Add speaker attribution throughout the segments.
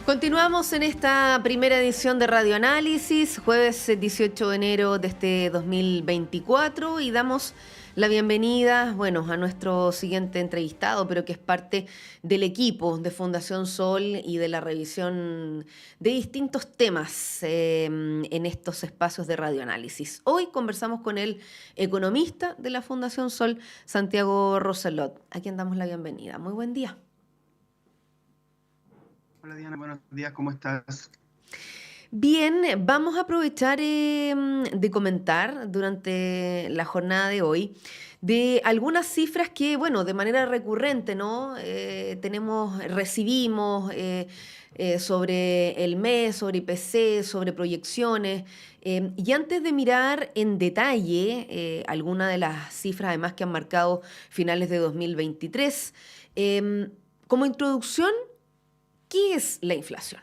Speaker 1: Continuamos en esta primera edición de Radio Análisis, jueves 18 de enero de este 2024, y damos la bienvenida, a nuestro siguiente entrevistado, pero que es parte del equipo de Fundación Sol y de la revisión de distintos temas en estos espacios de Radio Análisis. Hoy conversamos con el economista de la Fundación Sol, Santiago Roselot, a quien damos la bienvenida. Muy buen día.
Speaker 2: Hola Diana, buenos días, ¿cómo estás?
Speaker 1: Bien, vamos a aprovechar de comentar durante la jornada de hoy de algunas cifras que, de manera recurrente, ¿no? Recibimos sobre el mes, sobre IPC, sobre proyecciones. Y antes de mirar en detalle algunas de las cifras, además, que han marcado finales de 2023, como introducción, ¿qué es la inflación?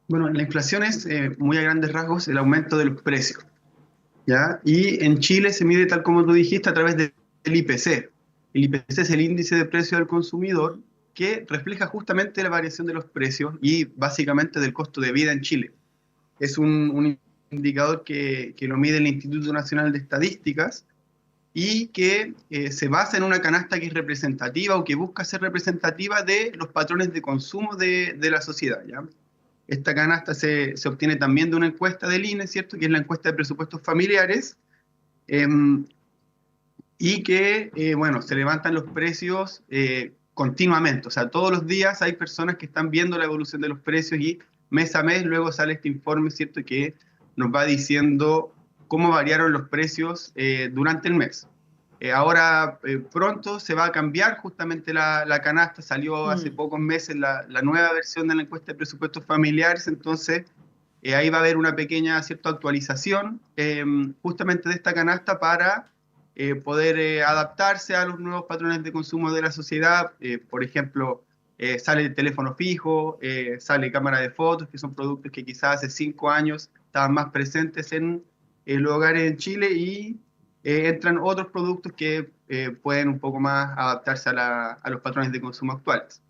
Speaker 2: Bueno, la inflación es, muy a grandes rasgos, el aumento de los precios, ¿ya? Y en Chile se mide, tal como tú dijiste, a través del IPC. El IPC es el índice de precio del consumidor que refleja justamente la variación de los precios y básicamente del costo de vida en Chile. Es un indicador que lo mide el Instituto Nacional de Estadísticas y que se basa en una canasta que es representativa o que busca ser representativa de los patrones de consumo de la sociedad, ¿ya? Esta canasta se obtiene también de una encuesta del INE, ¿cierto? Que es la encuesta de presupuestos familiares, eh, y que, se levantan los precios continuamente. O sea, todos los días hay personas que están viendo la evolución de los precios y mes a mes luego sale este informe, ¿cierto? Que nos va diciendo cómo variaron los precios durante el mes. Ahora pronto se va a cambiar justamente la canasta, salió hace pocos meses la nueva versión de la encuesta de presupuestos familiares, entonces ahí va a haber una pequeña, cierta actualización justamente de esta canasta para poder adaptarse a los nuevos patrones de consumo de la sociedad. Por ejemplo, sale el teléfono fijo, sale cámara de fotos, que son productos que quizás hace 5 años estaban más presentes en los hogares en Chile, y entran otros productos que pueden un poco más adaptarse a los patrones de consumo actuales.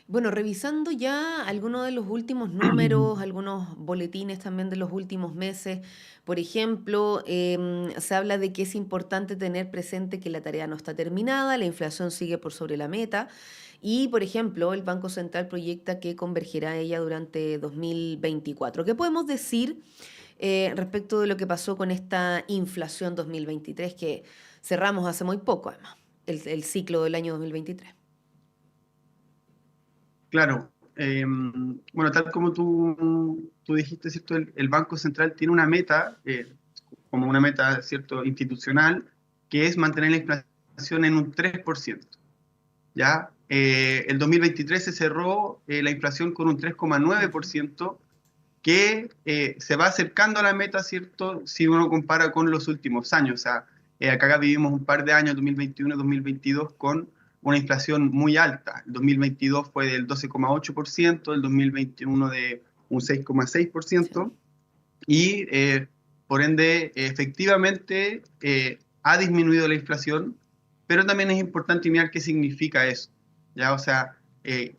Speaker 1: Bueno, revisando ya algunos de los últimos números, algunos boletines también de los últimos meses, por ejemplo, se habla de que es importante tener presente que la tarea no está terminada, la inflación sigue por sobre la meta y, por ejemplo, el Banco Central proyecta que convergerá ella durante 2024. ¿Qué podemos decir respecto de lo que pasó con esta inflación 2023 que cerramos hace muy poco, además, el ciclo del año 2023?
Speaker 2: Claro, bueno, tal como tú dijiste, ¿cierto? El Banco Central tiene una meta, como una meta, ¿cierto?, institucional, que es mantener la inflación en un 3%, ¿ya? El 2023 se cerró la inflación con un 3,9%, que se va acercando a la meta, ¿cierto?, si uno compara con los últimos años. O sea, acá vivimos un par de años, 2021 y 2022, con una inflación muy alta. El 2022 fue del 12,8%, el 2021 de un
Speaker 1: Sí.
Speaker 2: 6,6%, y por ende, efectivamente, ha disminuido la inflación, pero también es importante mirar qué significa eso, ¿ya? O sea,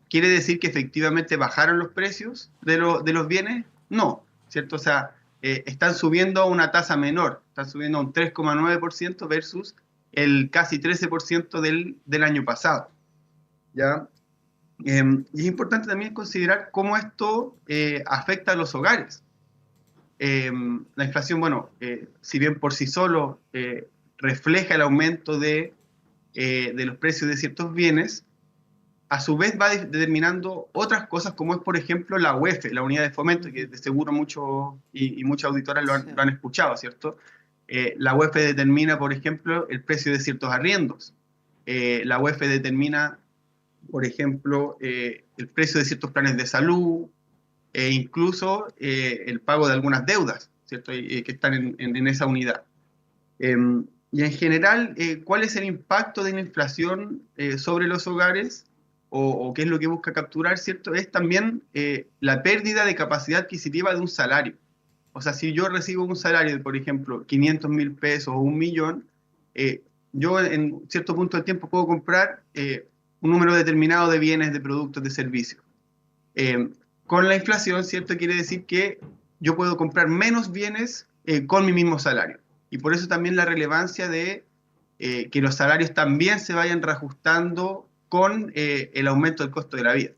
Speaker 2: ¿quiere decir que efectivamente bajaron los precios de los bienes? No, ¿cierto? O sea, están subiendo a una tasa menor, están subiendo a un 3,9% versus el casi 13% del año pasado, ¿ya? Y es importante también considerar cómo esto afecta a los hogares. La inflación, si bien por sí solo refleja el aumento de los precios de ciertos bienes, a su vez va determinando otras cosas, como es, por ejemplo, la UEF, la unidad de fomento, que de seguro muchos y muchas auditoras
Speaker 1: Sí.
Speaker 2: lo han escuchado, ¿cierto? La UEF determina, por ejemplo, el precio de ciertos arriendos. La UEF determina, por ejemplo, el precio de ciertos planes de salud, e incluso el pago de algunas deudas, ¿cierto? Que están en esa unidad. Eh, y en general, ¿cuál es el impacto de la inflación sobre los hogares? O qué es lo que busca capturar, ¿cierto? Es también la pérdida de capacidad adquisitiva de un salario. O sea, si yo recibo un salario de, por ejemplo, 500.000 pesos o 1 millón, yo en cierto punto del tiempo puedo comprar un número determinado de bienes, de productos, de servicios. Eh, con la inflación, ¿cierto? Quiere decir que yo puedo comprar menos bienes con mi mismo salario. Y por eso también la relevancia de que los salarios también se vayan reajustando con el aumento del costo de la vida.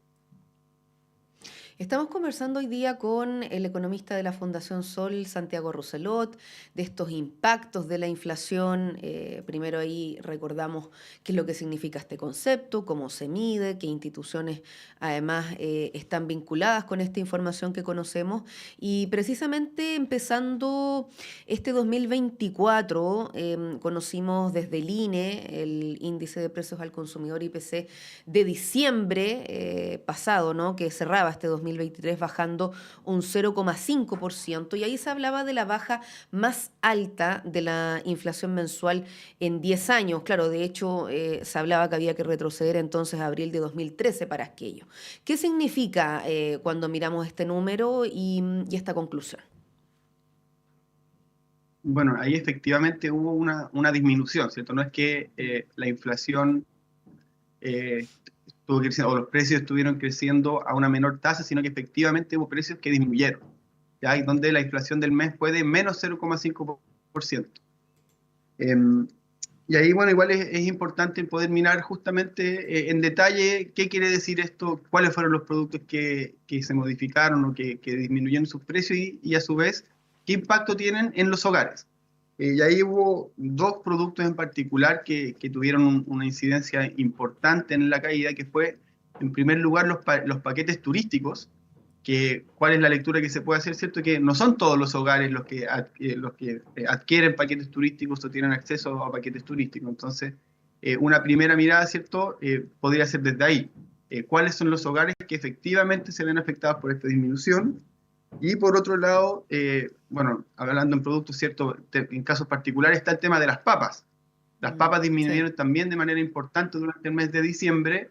Speaker 1: Estamos conversando hoy día con el economista de la Fundación Sol, Santiago Roselot, de estos impactos de la inflación. Primero ahí recordamos qué es lo que significa este concepto, cómo se mide, qué instituciones además están vinculadas con esta información que conocemos. Y precisamente empezando este 2024, conocimos desde el INE, el Índice de Precios al Consumidor IPC de diciembre pasado, ¿no? Que cerraba este 2023 bajando un 0,5%, y ahí se hablaba de la baja más alta de la inflación mensual en 10 años. Claro, de hecho se hablaba que había que retroceder entonces a abril de 2013 para aquello. ¿Qué significa cuando miramos este número y esta conclusión?
Speaker 2: Bueno, ahí efectivamente hubo una disminución, ¿cierto? No es que la inflación estuvo creciendo, o los precios estuvieron creciendo a una menor tasa, sino que efectivamente hubo precios que disminuyeron, ¿ya? Y donde la inflación del mes fue de menos 0,5%. Eh, y ahí, bueno, igual es importante poder mirar justamente en detalle qué quiere decir esto, cuáles fueron los productos que se modificaron o que disminuyeron sus precios y a su vez qué impacto tienen en los hogares. Y ahí hubo dos productos en particular que tuvieron una incidencia importante en la caída, que fue, en primer lugar, los paquetes turísticos, que cuál es la lectura que se puede hacer, ¿cierto? Que no son todos los hogares los que adquieren paquetes turísticos o tienen acceso a paquetes turísticos. Entonces, una primera mirada, ¿cierto? Podría ser desde ahí. ¿Cuáles son los hogares que efectivamente se ven afectados por esta disminución? Y por otro lado, bueno, hablando en productos, ¿cierto? En casos particulares está el tema de las papas. Las papas
Speaker 1: Sí.
Speaker 2: disminuyeron también de manera importante durante el mes de diciembre,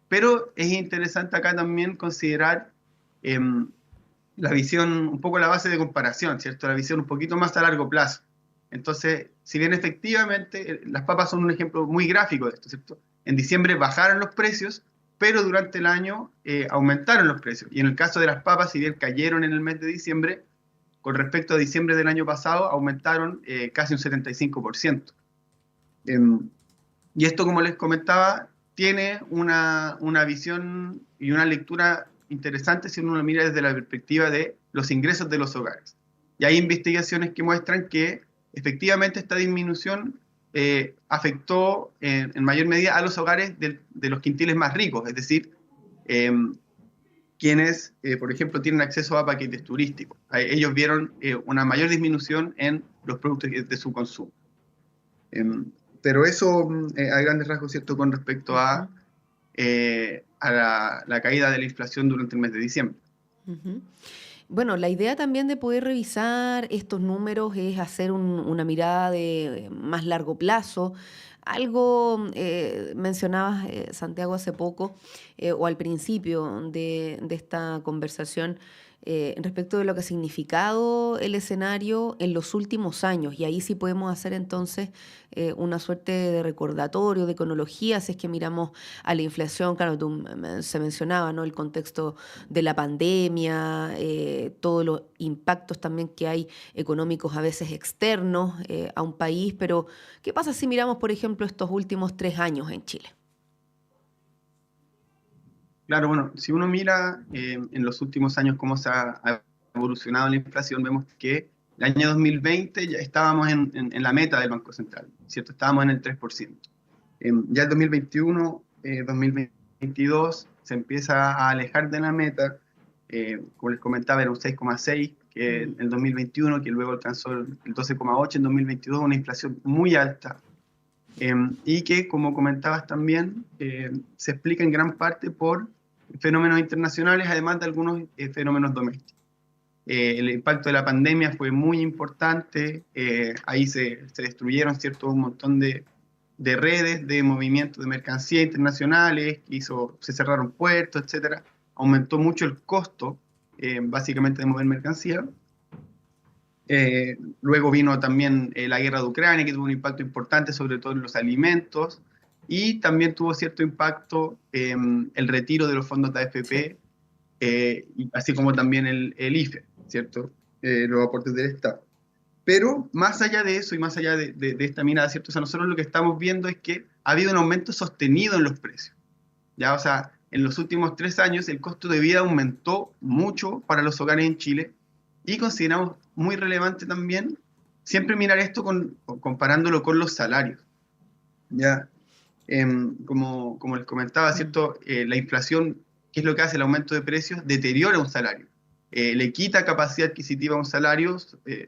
Speaker 2: pero es interesante acá también considerar eh, la visión, un poco la base de comparación, ¿cierto? La visión un poquito más a largo plazo. Entonces, si bien efectivamente las papas son un ejemplo muy gráfico de esto, ¿cierto? En diciembre bajaron los precios, pero durante el año aumentaron los precios. Y en el caso de las papas, si bien cayeron en el mes de diciembre, con respecto a diciembre del año pasado, aumentaron casi un 75%. Y esto, como les comentaba, tiene una visión y una lectura interesante si uno lo mira desde la perspectiva de los ingresos de los hogares. Y hay investigaciones que muestran que efectivamente esta disminución afectó en mayor medida a los hogares de los quintiles más ricos, es decir, eh, quienes, por ejemplo, tienen acceso a paquetes turísticos. Ellos vieron una mayor disminución en los productos de su consumo. Em, pero eso, a grandes rasgos, ¿cierto? Con respecto
Speaker 1: Ujú,
Speaker 2: a la caída de la inflación durante el mes de diciembre.
Speaker 1: ujú. Bueno, la idea también de poder revisar estos números es hacer una mirada de más largo plazo. Algo mencionabas, Santiago, hace poco, o al principio de esta conversación, respecto de lo que ha significado el escenario en los últimos años. Y ahí sí podemos hacer entonces una suerte de recordatorio, de cronología, si es que miramos a la inflación. Claro, se mencionaba, ¿no? El contexto de la pandemia, todos los impactos también que hay económicos a veces externos a un país, pero ¿qué pasa si miramos, por ejemplo, estos últimos 3 años en Chile?
Speaker 2: Claro, bueno, si uno mira en los últimos años cómo se ha evolucionado la inflación, vemos que el año 2020 ya estábamos en la meta del Banco Central, ¿cierto? Estábamos en el 3%. Ya el 2021, 2022 se empieza a alejar de la meta. Como les comentaba, era un 6,6 que en
Speaker 1: Mm,
Speaker 2: el 2021, que luego alcanzó el 12,8 en 2022, una inflación muy alta. Y que, como comentabas también, se explica en gran parte por fenómenos internacionales, además de algunos fenómenos domésticos. El impacto de la pandemia fue muy importante, ahí se destruyeron, ¿cierto?, un montón de redes de movimiento de mercancías internacionales, se cerraron puertos, etcétera. Aumentó mucho el costo, básicamente, de mover mercancía. Luego vino también la guerra de Ucrania, que tuvo un impacto importante, sobre todo en los alimentos. y también tuvo cierto impacto el retiro de los fondos de
Speaker 1: Sí,
Speaker 2: AFP, y así como también el IFE, ¿cierto? Los aportes del Estado. Pero más allá de eso y más allá de esta mirada, ¿cierto? O sea, nosotros lo que estamos viendo es que ha habido un aumento sostenido en los precios, ¿ya? O sea, en los últimos 3 años el costo de vida aumentó mucho para los hogares en Chile y consideramos muy relevante también siempre mirar esto comparándolo con los salarios, ¿ya? Como les comentaba,
Speaker 1: mm,
Speaker 2: ¿cierto? La inflación, ¿qué es lo que hace? El aumento de precios deteriora un salario. Le quita capacidad adquisitiva a un salario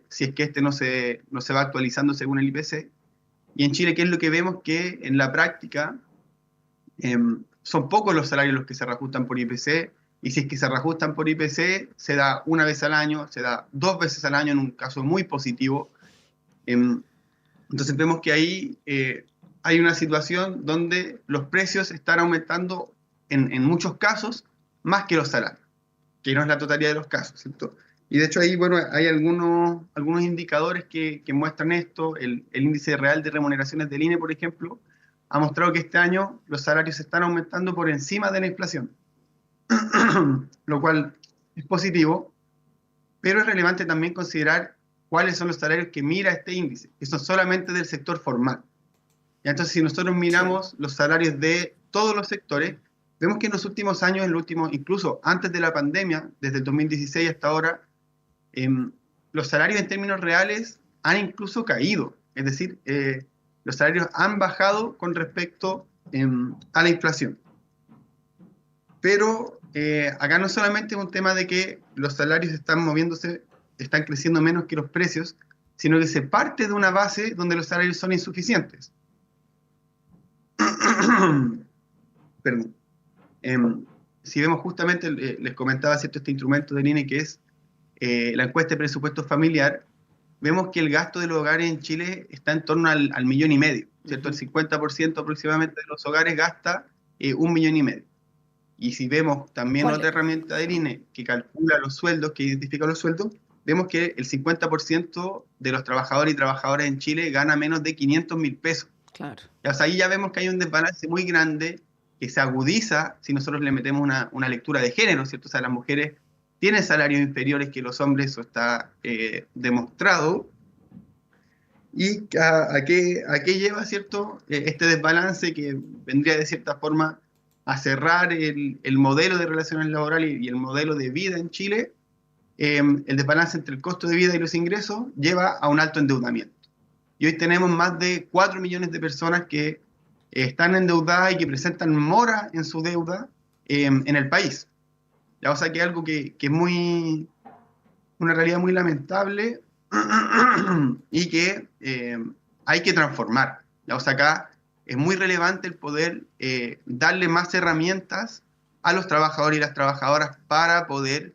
Speaker 2: si es que este no se va actualizando según el IPC. Y en Chile, ¿qué es lo que vemos? Que en la práctica son pocos los salarios los que se reajustan por IPC, y si es que se reajustan por IPC, se da una vez al año, se da 2 veces al año en un caso muy positivo. Em, entonces vemos que ahí hay una situación donde los precios están aumentando en muchos casos más que los salarios, que no es la totalidad de los casos, ¿cierto? Y de hecho ahí, bueno, hay algunos indicadores que muestran esto. El índice real de remuneraciones del INE, por ejemplo, ha mostrado que este año los salarios están aumentando por encima de la inflación, lo cual es positivo, pero es relevante también considerar cuáles son los salarios que mira este índice, que son solamente del sector formal. Ya, entonces, si nosotros
Speaker 1: sí,
Speaker 2: miramos los salarios de todos los sectores, vemos que en los últimos años, incluso antes de la pandemia, desde el 2016 hasta ahora, em, los salarios en términos reales han incluso caído. Es decir, los salarios han bajado con respecto a la inflación. Pero acá no solamente es un tema de que los salarios están moviéndose, están creciendo menos que los precios, sino que se parte de una base donde los salarios son insuficientes. Perdón. Si vemos justamente, les comentaba, ¿cierto?, este instrumento del INE que es la encuesta de presupuesto familiar, vemos que el gasto de los hogares en Chile está en torno al 1,5 millones, ¿cierto? El
Speaker 1: ujú,
Speaker 2: 50% aproximadamente de los hogares gasta 1,5 millones. Y si vemos también
Speaker 1: ¿cuál es?
Speaker 2: otra herramienta del INE que calcula los sueldos, que identifica los sueldos, vemos que el 50% de los trabajadores y trabajadoras en Chile gana menos de 500.000 pesos.
Speaker 1: Claro.
Speaker 2: O sea, ahí ya vemos que hay un desbalance muy grande que se agudiza si nosotros le metemos una lectura de género, ¿cierto? O sea, las mujeres tienen salarios inferiores que los hombres, eso está demostrado. ¿Y a qué lleva, ¿cierto? Este desbalance que vendría de cierta forma a cerrar el modelo de relaciones laborales y el modelo de vida en Chile. El desbalance entre el costo de vida y los ingresos lleva a un alto endeudamiento. Y hoy tenemos más de 4 millones de personas que están endeudadas y que presentan mora en su deuda en el país. Ya, o sea que es algo que es una realidad muy lamentable y que hay que transformar. Ya, o sea, acá es muy relevante el poder darle más herramientas a los trabajadores y las trabajadoras para poder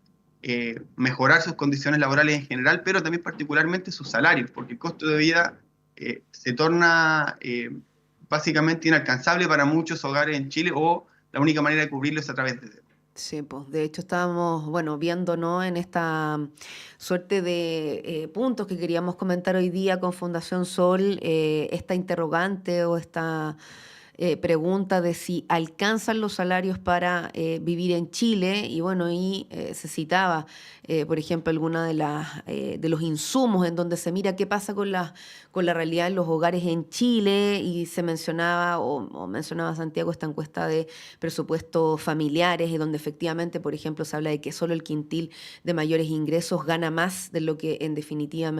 Speaker 2: mejorar sus condiciones laborales en general, pero también particularmente sus salarios, porque el costo de vida se torna básicamente inalcanzable para muchos hogares en Chile, o la única manera de cubrirlo es a través de...
Speaker 1: Sí, pues de hecho estábamos, bueno, viendo, ¿no? En esta suerte de puntos que queríamos comentar hoy día con Fundación Sol, esta interrogante o esta pregunta de si alcanzan los salarios para vivir en Chile y bueno, y se citaba, por ejemplo, alguna de los insumos en donde se mira qué pasa con la realidad en los hogares en Chile y se mencionaba o mencionaba Santiago esta encuesta de presupuestos familiares y donde efectivamente, por ejemplo, se habla de que solo el quintil de mayores ingresos gana más de lo que en definitiva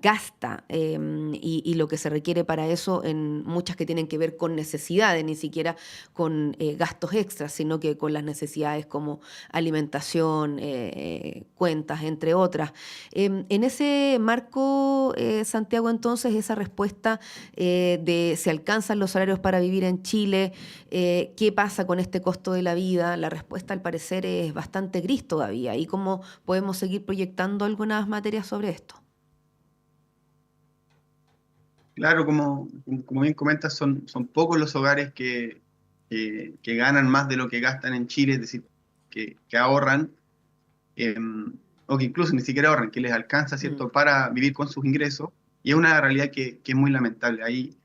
Speaker 1: gasta y lo que se requiere para eso en muchas que tienen que ver con necesidades, ni siquiera con gastos extras, sino que con las necesidades como alimentación, cuentas, entre otras. En ese marco, Santiago, entonces, esa respuesta de si alcanzan los salarios para vivir en Chile, qué pasa con este costo de la vida, la respuesta al parecer es bastante gris todavía. ¿Y cómo podemos seguir proyectando algunas materias sobre esto?
Speaker 2: Claro, como bien comentas, son pocos los hogares que ganan más de lo que gastan en Chile, es decir, que ahorran, eh, o que incluso ni siquiera ahorran, que les alcanza,
Speaker 1: Mm,
Speaker 2: ¿cierto?, para vivir con sus ingresos, y es una realidad que es muy lamentable. Ahí,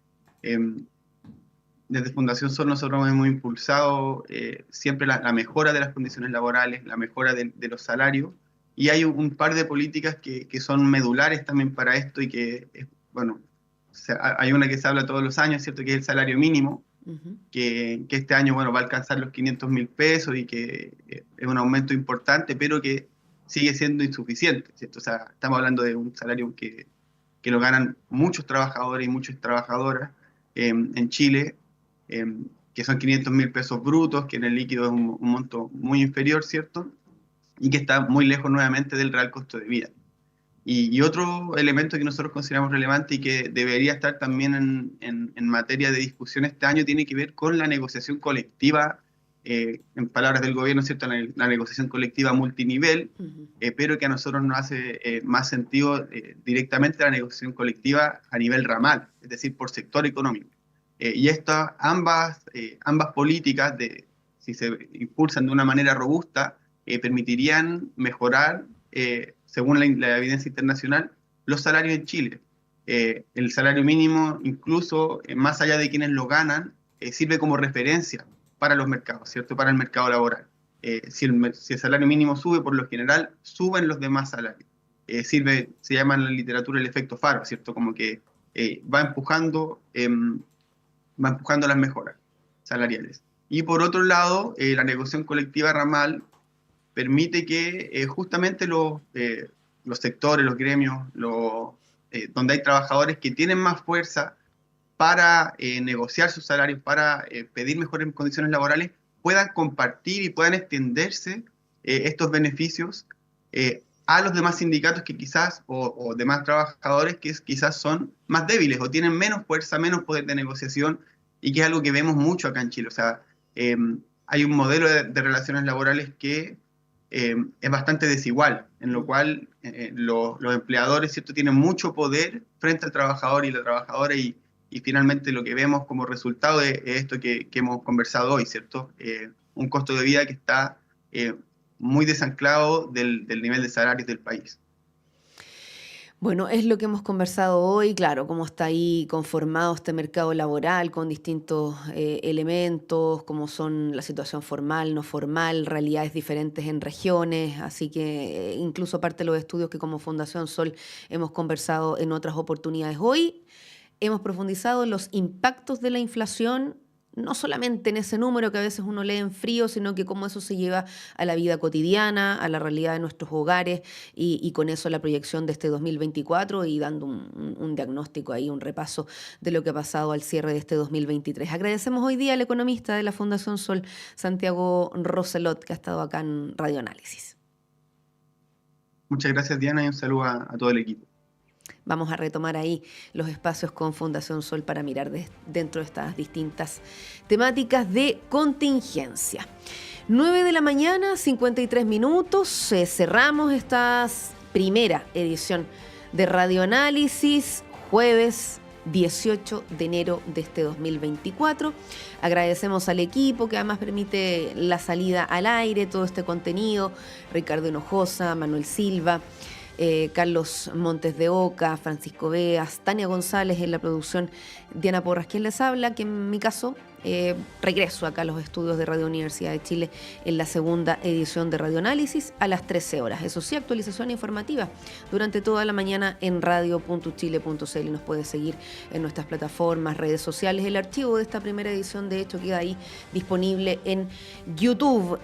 Speaker 2: desde Fundación Sol nosotros hemos impulsado siempre la mejora de las condiciones laborales, la mejora de los salarios, y hay un par de políticas que son medulares también para esto y que, bueno, hay una que se habla todos los años, ¿cierto? Que es el salario mínimo,
Speaker 1: Ujú.
Speaker 2: que este año, bueno, va a alcanzar los 500.000 pesos y que es un aumento importante, pero que sigue siendo insuficiente, ¿cierto? O sea, estamos hablando de un salario que lo ganan muchos trabajadores y muchas trabajadoras en Chile, eh, que son 500.000 pesos brutos, que en el líquido es un monto muy inferior, ¿cierto? Y que está muy lejos nuevamente del real costo de vida. Y otro elemento que nosotros consideramos relevante y que debería estar también en materia de discusión este año tiene que ver con la negociación colectiva, en palabras del gobierno, ¿cierto? La negociación colectiva multinivel,
Speaker 1: Ujú.
Speaker 2: pero que a nosotros nos hace más sentido directamente la negociación colectiva a nivel ramal, es decir, por sector económico. Y estas ambas políticas, si se impulsan de una manera robusta, permitirían mejorar, según la evidencia internacional, los salarios en Chile. El salario mínimo, incluso más allá de quienes lo ganan, sirve como referencia para los mercados, ¿cierto? Para el mercado laboral. Si el salario mínimo sube, por lo general, suben los demás salarios. Se llama en la literatura el efecto faro, ¿cierto? Como que va empujando las mejoras salariales. Y por otro lado, la negociación colectiva ramal permite que justamente los sectores, los gremios, donde hay trabajadores que tienen más fuerza para negociar sus salarios, para pedir mejores condiciones laborales, puedan compartir y puedan extenderse estos beneficios a los demás sindicatos que quizás, o demás trabajadores que quizás son más débiles o tienen menos fuerza, menos poder de negociación, y que es algo que vemos mucho acá en Chile. O sea, hay un modelo de relaciones laborales que es bastante desigual, en lo cual los empleadores, ¿cierto?, tienen mucho poder frente al trabajador y la trabajadora, y finalmente lo que vemos como resultado es esto que hemos conversado hoy, ¿cierto? Un costo de vida que está muy desanclado del nivel de salarios del país.
Speaker 1: Bueno, es lo que hemos conversado hoy, claro, cómo está ahí conformado este mercado laboral con distintos elementos, cómo son la situación formal, no formal, realidades diferentes en regiones, así que incluso parte de los estudios que como Fundación Sol hemos conversado en otras oportunidades. Hoy hemos profundizado en los impactos de la inflación, no solamente en ese número que a veces uno lee en frío, sino que cómo eso se lleva a la vida cotidiana, a la realidad de nuestros hogares y con eso la proyección de este 2024 y dando un diagnóstico ahí, un repaso de lo que ha pasado al cierre de este 2023. Agradecemos hoy día al economista de la Fundación Sol, Santiago Roselot, que ha estado acá en Radio Análisis.
Speaker 2: Muchas gracias, Diana, y un saludo a todo el equipo.
Speaker 1: Vamos a retomar ahí los espacios con Fundación Sol para mirar dentro de estas distintas temáticas de contingencia. 9 de la mañana, 53 minutos. Cerramos esta primera edición de Radio Análisis, jueves 18 de enero de este 2024. Agradecemos al equipo que además permite la salida al aire, todo este contenido. Ricardo Hinojosa, Manuel Silva, Carlos Montes de Oca, Francisco Beas, Tania González en la producción, Diana Porras quien les habla, que en mi caso regreso acá a los estudios de Radio Universidad de Chile en la segunda edición de Radio Análisis a las 13 horas. Eso sí, actualización informativa durante toda la mañana en radio.chile.cl y nos puede seguir en nuestras plataformas, redes sociales. El archivo de esta primera edición, de hecho, queda ahí disponible en YouTube.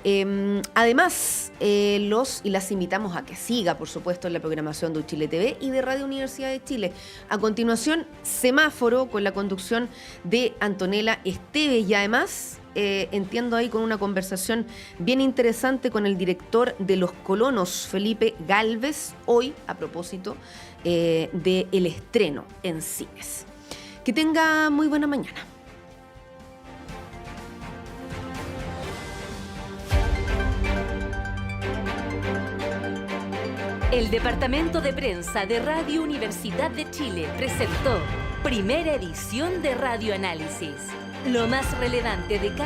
Speaker 1: Además, los y las invitamos a que siga, por supuesto, en la programación de Chile TV y de Radio Universidad de Chile. A continuación, Semáforo con la conducción de Antonella Esteves y además entiendo ahí con una conversación bien interesante con el director de Los Colonos, Felipe Gálvez, hoy a propósito del estreno en cines. Que tenga muy buena mañana.
Speaker 3: El Departamento de Prensa de Radio Universidad de Chile presentó primera edición de Radio Análisis. Lo más relevante de cada